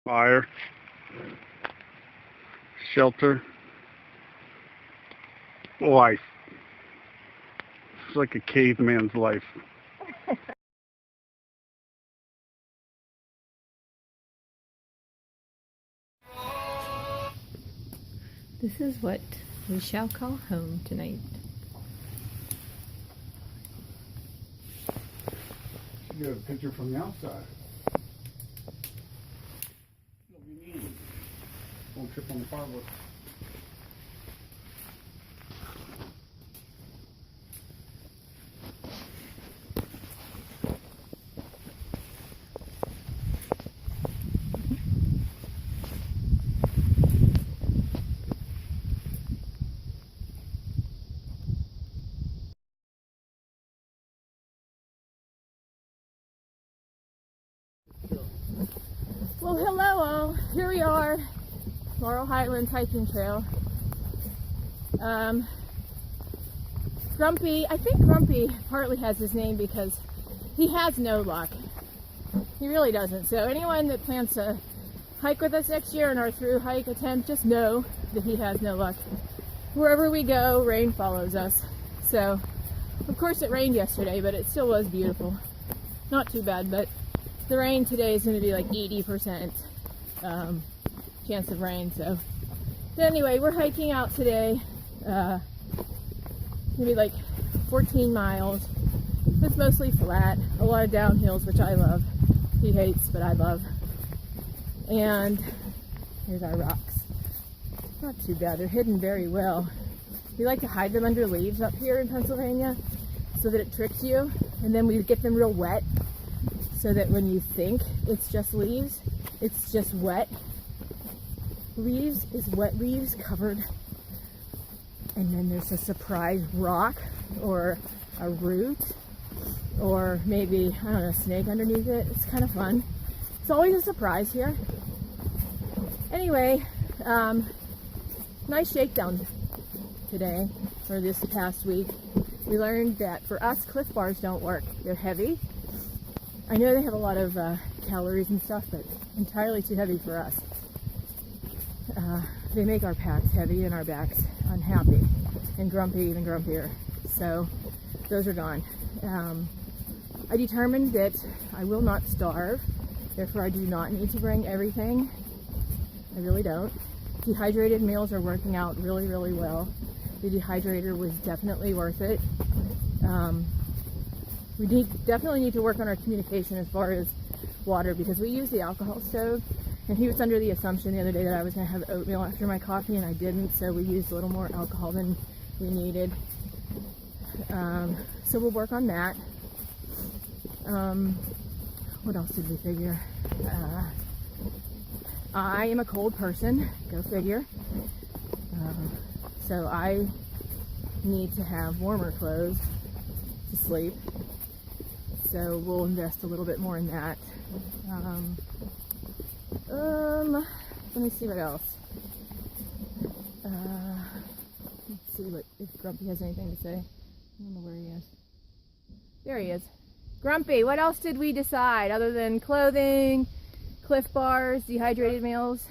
Fire, shelter, life. It's like a caveman's life. This is what we shall call home tonight. You get a picture from the outside. It'll be neat. Won't trip on the firewood. Well, hello all. Here we are, Laurel Highlands hiking trail. Grumpy, I think Grumpy partly has his name because he has no luck. He really doesn't. So anyone that plans to hike with us next year in our through hike attempt, just know that he has no luck. Wherever we go, rain follows us. So, of course it rained yesterday, but it still was beautiful. Not too bad, but the rain today is going to be like 80% chance of rain. So anyway, we're hiking out today. It's going to be like 14 miles. It's mostly flat, a lot of downhills, which I love. He hates, but I love. And here's our rocks. Not too bad. They're hidden very well. We like to hide them under leaves up here in Pennsylvania so that it tricks you. And then we get them real wet so that when you think it's just leaves, it's just wet. Leaves is wet leaves covered. And then there's a surprise rock or a root or maybe, I don't know, a snake underneath it. It's kind of fun. It's always a surprise here. Anyway, nice shakedown today, or this past week. We learned that for us, Cliff Bars don't work. They're heavy. I know they have a lot of calories and stuff, but entirely too heavy for us. They make our packs heavy and our backs unhappy and grumpy, even grumpier. So those are gone. I determined that I will not starve. Therefore, I do not need to bring everything. I really don't. Dehydrated meals are working out really, really well. The dehydrator was definitely worth it. We definitely need to work on our communication as far as water because we use the alcohol stove. And he was under the assumption the other day that I was going to have oatmeal after my coffee, and I didn't. So we used a little more alcohol than we needed. So we'll work on that. What else did we figure? I am a cold person, go figure. So I need to have warmer clothes to sleep. So we'll invest a little bit more in that. Let me see what else. Let's see if Grumpy has anything to say. I don't know where he is. There he is. Grumpy, what else did we decide other than clothing, Cliff Bars, dehydrated meals?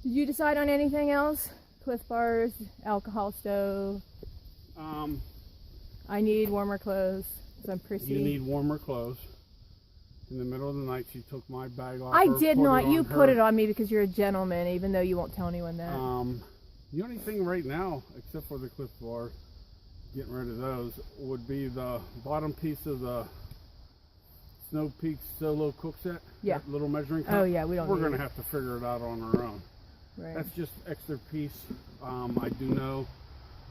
Did you decide on anything else? Cliff Bars, alcohol stove. I need warmer clothes because I'm prissy. You need warmer clothes. In the middle of the night, she took my bag off. I did not. You put it on me because you're a gentleman, even though you won't tell anyone that. The only thing right now, except for the Cliff Bar, getting rid of those, would be the bottom piece of the Snow Peak Solo cook set. Yeah. That little measuring cup. Oh yeah, we're going to have to figure it out on our own. Right. That's just extra piece. I do know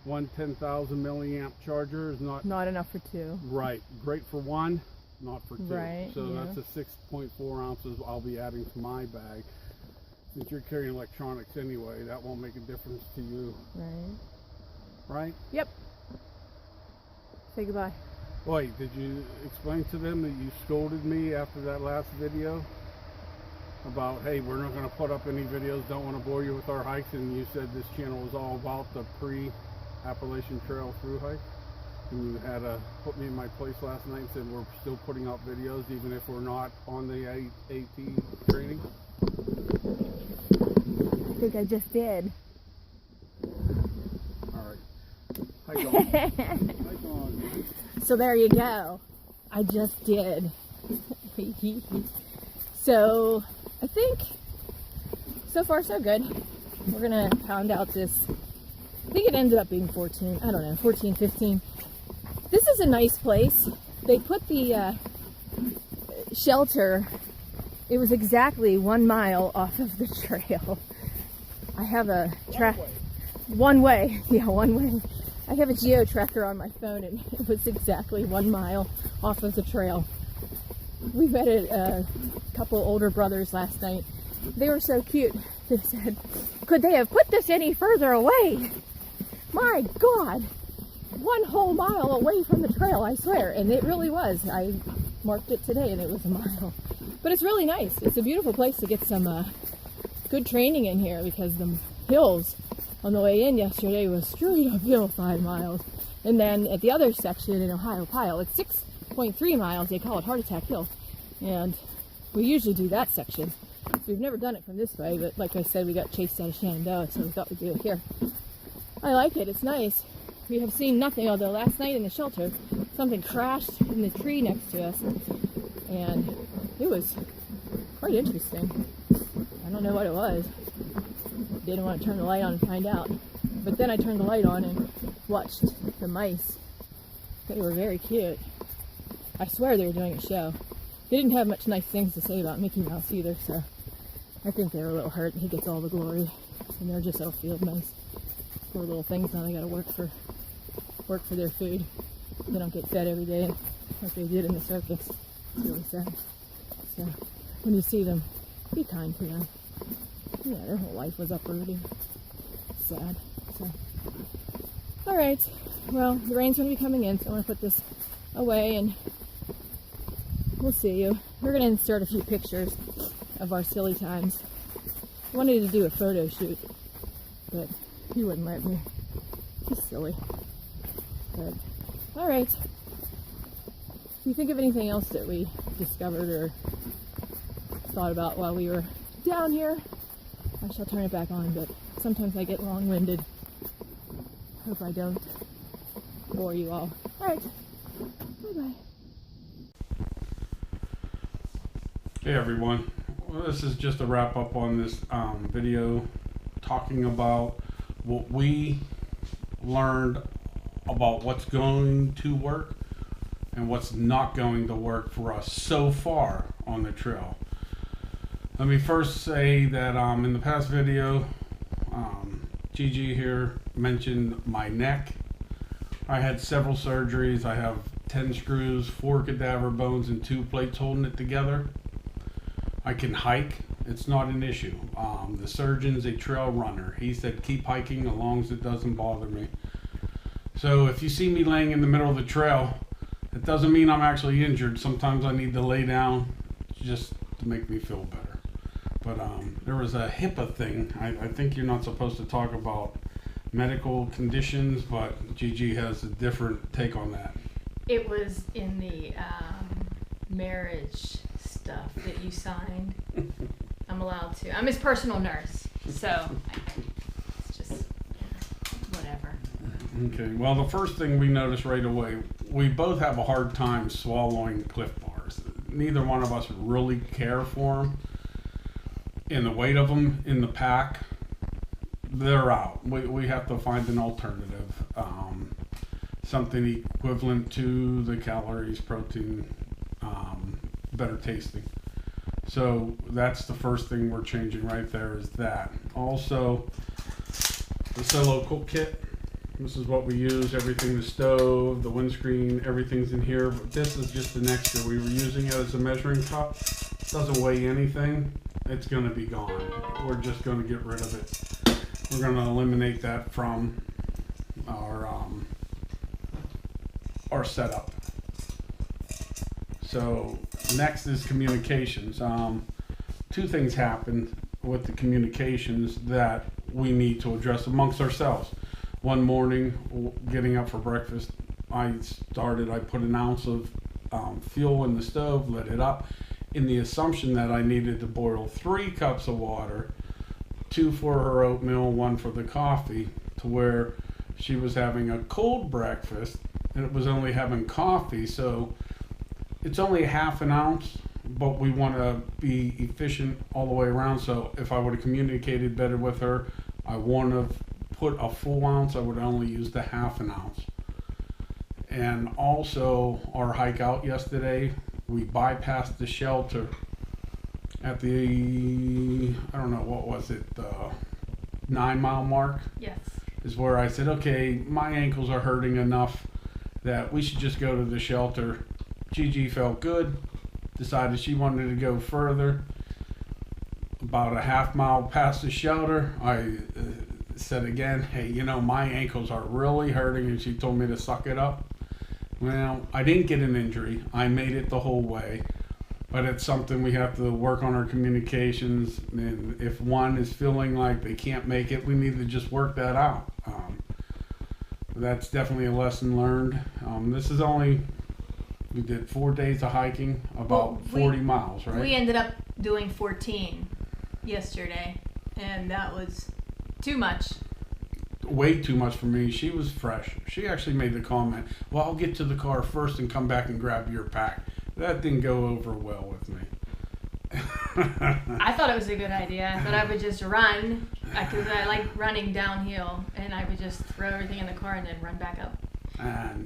one 10,000 milliamp charger is not enough for two. Right. Great for one, not for two. Right. So yeah. that's a 6.4 ounces I'll be adding to my bag. Since you're carrying electronics anyway, that won't make a difference to you. Right. Right? Yep. Say goodbye. Wait, did you explain to them that you scolded me after that last video? About, hey, we're not going to put up any videos, don't want to bore you with our hikes, and you said this channel was all about the pre-Appalachian Trail through hike? And you had put me in my place last night and said we're still putting out videos even if we're not on the AT training? I think I just did. Alright. Hike on. Hike on. So there you go. I just did. So I think so far so good. We're gonna pound out this. I think it ended up being 14. I don't know, 14, 15. This is a nice place. They put the shelter. It was exactly 1 mile off of the trail. I have a one way. Yeah, one way. I have a geo tracker on my phone, and it was exactly 1 mile off of the trail. We met a couple older brothers last night. They were so cute. They said, "Could they have put this any further away?" My God, 1 whole mile away from the trail, I swear. And it really was. I marked it today, and it was a mile. But it's really nice. It's a beautiful place to get some good training in here, because the hills on the way in yesterday was straight uphill 5 miles. And then at the other section in Ohio Pile, it's 6.3 miles. They call it Heart Attack Hill. And we usually do that section. We've never done it from this way, but like I said, we got chased out of Shenandoah, so we thought we'd do it here. I like it. It's nice. We have seen nothing, although last night in the shelter, something crashed in the tree next to us, and it was quite interesting. I don't know what it was. Didn't want to turn the light on and find out. But then I turned the light on and watched the mice. They were very cute. I swear they were doing a show. They didn't have much nice things to say about Mickey Mouse either, so I think they were a little hurt. He gets all the glory, and they're just outfield mice. Poor little things. Now they got to work for their food. They don't get fed every day like they did in the circus. It's really sad. So when you see them, be kind to them. Yeah, their whole life was uprooted. Sad. So, all right. Well, the rain's going to be coming in, so I'm going to put this away, and we'll see you. We're going to insert a few pictures of our silly times. I wanted to do a photo shoot, but he wouldn't let me. He's silly. But, all right. If you think of anything else that we discovered or thought about while we were down here, I shall turn it back on, but sometimes I get long-winded. Hope I don't bore you all. All right. Bye-bye. Hey everyone, well, this is just a wrap up on this video talking about what we learned about what's going to work and what's not going to work for us so far on the trail. Let me first say that in the past video, Gigi here mentioned my neck. I had several surgeries. I have 10 screws, 4 cadaver bones, and 2 plates holding it together. I can hike. It's not an issue. The surgeon's a trail runner. He said keep hiking as long as it doesn't bother me. So if you see me laying in the middle of the trail, it doesn't mean I'm actually injured. Sometimes I need to lay down just to make me feel better. But there was a HIPAA thing. I think you're not supposed to talk about medical conditions, but Gigi has a different take on that. It was in the marriage stuff that you signed. I'm allowed to. I'm his personal nurse, so it's just whatever. Okay, well, the first thing we noticed right away, we both have a hard time swallowing Cliff Bars. Neither one of us really care for them. And the weight of them in the pack, they're out. We have to find an alternative. Something equivalent to the calories, protein, better tasting. So that's the first thing we're changing right there is that. Also, the Solo Cook Kit. This is what we use. Everything, the stove, the windscreen, everything's in here. But this is just an extra. We were using it as a measuring cup. It doesn't weigh anything. It's going to be gone. We're just going to get rid of it. We're going to eliminate that from our setup. So next is communications. 2 things happened with the communications that we need to address amongst ourselves. One morning, getting up for breakfast, I put an ounce of fuel in the stove, lit it up, in the assumption that I needed to boil 3 cups of water, 2 for her oatmeal, 1 for the coffee, to where she was having a cold breakfast and it was only having coffee. So it's only ½ an ounce, but we want to be efficient all the way around. So if I would have communicated better with her, I wouldn't have put a full ounce. I would only use the ½ an ounce. And also our hike out yesterday, we bypassed the shelter at the, I don't know, what was it, the 9-mile mark? Yes. Is where I said, okay, my ankles are hurting enough that we should just go to the shelter. Gigi felt good, decided she wanted to go further. About a ½ mile past the shelter, I said again, hey, you know, my ankles are really hurting, and she told me to suck it up. Well, I didn't get an injury. I made it the whole way. But it's something we have to work on our communications. And if one is feeling like they can't make it, we need to just work that out. That's definitely a lesson learned. This is only, we did 4 days of hiking, about 40 miles, right? We ended up doing 14 yesterday, and that was too much. Way too much for me. She was fresh. She actually made the comment, well, I'll get to the car first and come back and grab your pack. That didn't go over well with me. I thought it was a good idea. I thought I would just run, because I like running downhill, and I would just throw everything in the car and then run back up.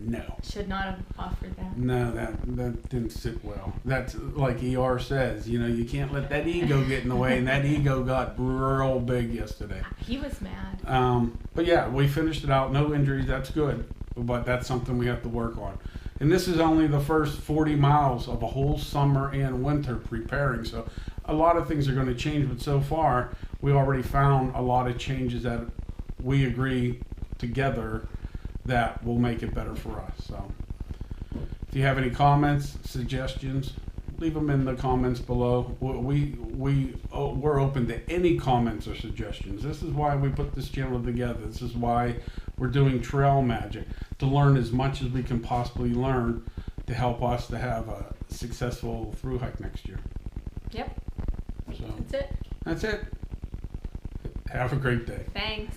No. Should not have offered that. No, that didn't sit well. That's like ER says, you know, you can't let that ego get in the way, and that ego got real big yesterday. He was mad. But yeah, we finished it out. No injuries. That's good. But that's something we have to work on. And this is only the first 40 miles of a whole summer and winter preparing. So a lot of things are going to change. But so far, we already found a lot of changes that we agree together that will make it better for us. So if you have any comments, suggestions, leave them in the comments below. We're open to any comments or suggestions. This is why we put this channel together. This is why we're doing Trail Magic, to learn as much as we can possibly learn to help us to have a successful thru hike next year. Yep. So That's it. that's it. Have a great day. Thanks.